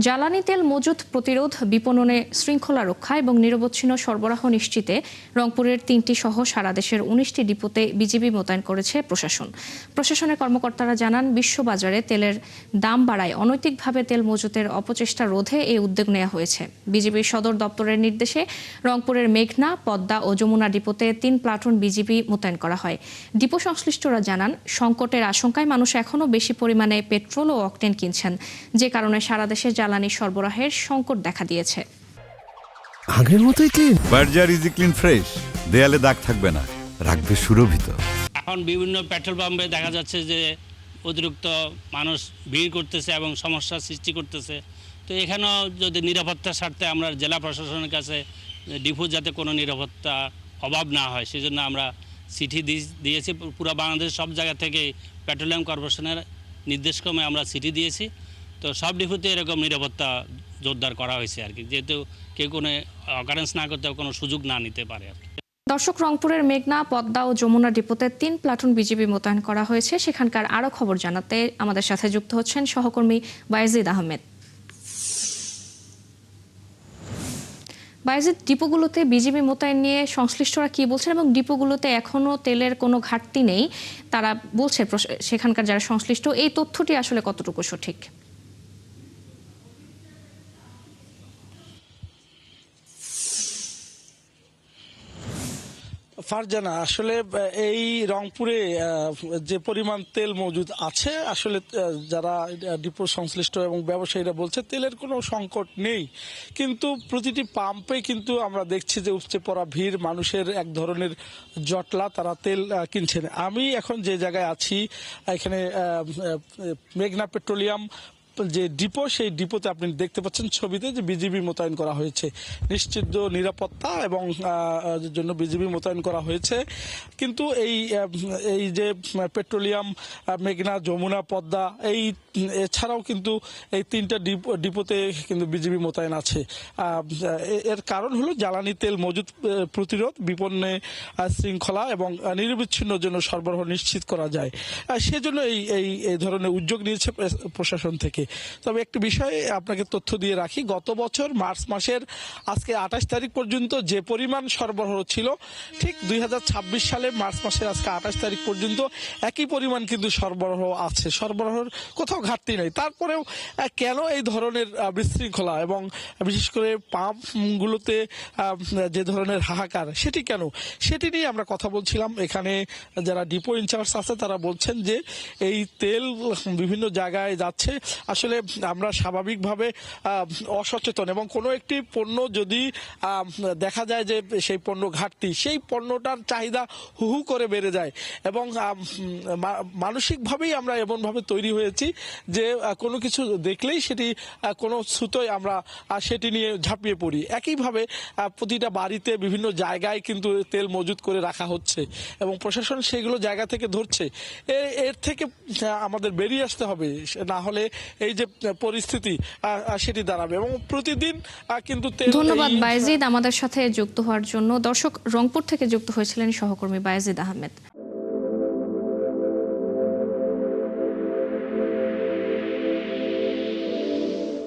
জ্বালানি তেল মজুত প্রতিরোধ, বিপণনে শৃঙ্খলা রক্ষা এবং নিরবচ্ছিন্ন সরবরাহ নিশ্চিতে রংপুরের ৩টি সহ সারা দেশের ১৯টি ডিপোতে বিজিবি মোতায়েন করেছে প্রশাসন। প্রশাসনের কর্মকর্তারা জানান, বিশ্ববাজারে তেলের দাম বাড়ায় অনৈতিকভাবে তেল মজুতের অপচেষ্টা রোধে এই উদ্যোগ নেওয়া হয়েছে। বিজিবির সদর দপ্তরের নির্দেশে রংপুরের মেঘনা, পদ্মা ও যমুনা ডিপোতে ৩ প্লাটুন বিজিবি মোতায়েন করা হয়। ডিপো সংশ্লিষ্টরা জানান, সংকটের আশঙ্কায় মানুষ এখনও বেশি পরিমাণে পেট্রোল ও অকটেন কিনছেন, যে কারণে সারা দেশে জ্বালানি সরবরাহের সংকট দেখা দিয়েছে। আগের মতোই clean. Berger easy clean fresh, দেয়ালে দাগ থাকবে না, রাখবে সুরভিত। এখন বিভিন্ন পেট্রোল পাম্পে দেখা যাচ্ছে যে অতিরিক্ত মানুষ ভিড় করতেছে এবং সমস্যার সৃষ্টি করতেছে। তো এখানেও যদি নিরাপত্তার স্বার্থে আমরা জেলা প্রশাসনের কাছে ডিপো যাতে কোনো নিরাপত্তা অভাব না হয় সেজন্য আমরা চিঠি দিয়েছি। পুরো বাংলাদেশ সব জায়গা থেকে পেট্রোলিয়াম কর্পোরেশনের নির্দেশক্রমে আমরা চিঠি দিয়েছি। তো সব ডিপোতে এরকম নিরাপত্তা জোরদার করা হয়েছে আর কি, যেহেতু কেউ কোনো অকারেন্স না করতে কোনো সুযোগ না নিতে পারে আর কি। দর্শক, রংপুরের মেঘনা, পদ্মা ও যমুনা ডিপোতে ৩ প্লাটুন বিজিবি মোতায়েন করা হয়েছে। সেখানকার আরও খবর জানাতে আমাদের সাথে যুক্ত হচ্ছেন সহকর্মী বায়েজিদ আহমেদ। বায়েজিদ, ডিপোগুলোতে বিজিবি মোতায়েন নিয়ে সংশ্লিষ্টরা কি বলছেন এবং ডিপোগুলোতে এখনো তেলের কোনো ঘাটতি নেই তারা বলছে সেখানকার যারা সংশ্লিষ্ট, এই তথ্যটি আসলে কতটুকু সঠিক? ফারজানা, আসলে এই রংপুরে যে পরিমাণ তেল মজুদ আছে, আসলে যারা ডিপো সংশ্লিষ্ট এবং ব্যবসায়ীরা বলছে তেলের কোনো সংকট নেই, কিন্তু প্রতিটি পাম্পে কিন্তু আমরা দেখছি যে উপচে পড়া ভিড়, মানুষের এক ধরনের জটলা, তারা তেল কিনছেন। আমি এখন যে জায়গায় আছি এখানে মেঘনা পেট্রোলিয়াম যে ডিপো, সেই ডিপোতে আপনি দেখতে পাচ্ছেন ছবিতে যে বিজিবি মোতায়েন করা হয়েছে, নিশ্চিত নিরাপত্তা এবং জন্য বিজিবি মোতায়েন করা হয়েছে। কিন্তু এই যে পেট্রোলিয়াম, মেঘনা, যমুনা, পদ্মা, এই এছাড়াও কিন্তু এই 3টা ডিপোতে কিন্তু বিজিবি মোতায়েন আছে। এর কারণ হলো জ্বালানি তেল মজুত প্রতিরোধ, বিপণনে শৃঙ্খলা এবং নিরবিচ্ছিন্ন জন্য সরবরাহ নিশ্চিত করা যায়, সেজন্য এই ধরনের উদ্যোগ নিয়েছে প্রশাসন থেকে। তবে একটি বিষয়ে আপনাকে তথ্য দিয়ে রাখি, গত বছর মার্চ মাসের আজকে 28 তারিখ পর্যন্ত যে পরিমাণ সরবরাহ ছিল, ঠিক 2026 সালে মার্চ মাসের আজকে 28 তারিখ পর্যন্ত একই পরিমাণ কিন্তু সরবরাহ আছে, সরবরাহের কোথাও ঘাটতি নেই। তারপরেও কেন এই ধরনের বিশৃঙ্খলা এবং বিশেষ করে পাম্পগুলোতে যে ধরনের হাহাকার, সেটি কেন, সেটি নিয়ে আমরা কথা বলছিলাম। এখানে যারা ডিপো ইনচার্জ আছে তারা বলছেন যে এই তেল বিভিন্ন জায়গায় যাচ্ছে, আসলে আমরা স্বাভাবিকভাবে অসচেতন এবং কোনো একটি পণ্য যদি দেখা যায় যে সেই পণ্য ঘাটতি, সেই পণ্যটার চাহিদা হু করে বেড়ে যায় এবং মানসিকভাবেই আমরা এমনভাবে তৈরি হয়েছি যে কোনো কিছু দেখলেই সেটি কোনো ছুতোয় আমরা সেটি নিয়ে ঝাঁপিয়ে পড়ি। একইভাবে প্রতিটা বাড়িতে বিভিন্ন জায়গায় কিন্তু তেল মজুত করে রাখা হচ্ছে এবং প্রশাসন সেগুলো জায়গা থেকে ধরছে। এর থেকে আমাদের বেরিয়ে আসতে হবে, না হলে এই যে পরিস্থিতি সেটি দাঁড়াবে এবং প্রতিদিন কিন্তু ধন্যবাদ বায়েজিদ আমাদের সাথে যুক্ত হওয়ার জন্য। দর্শক, রংপুর থেকে যুক্ত হয়েছিলেন সহকর্মী বায়েজিদ আহমেদ।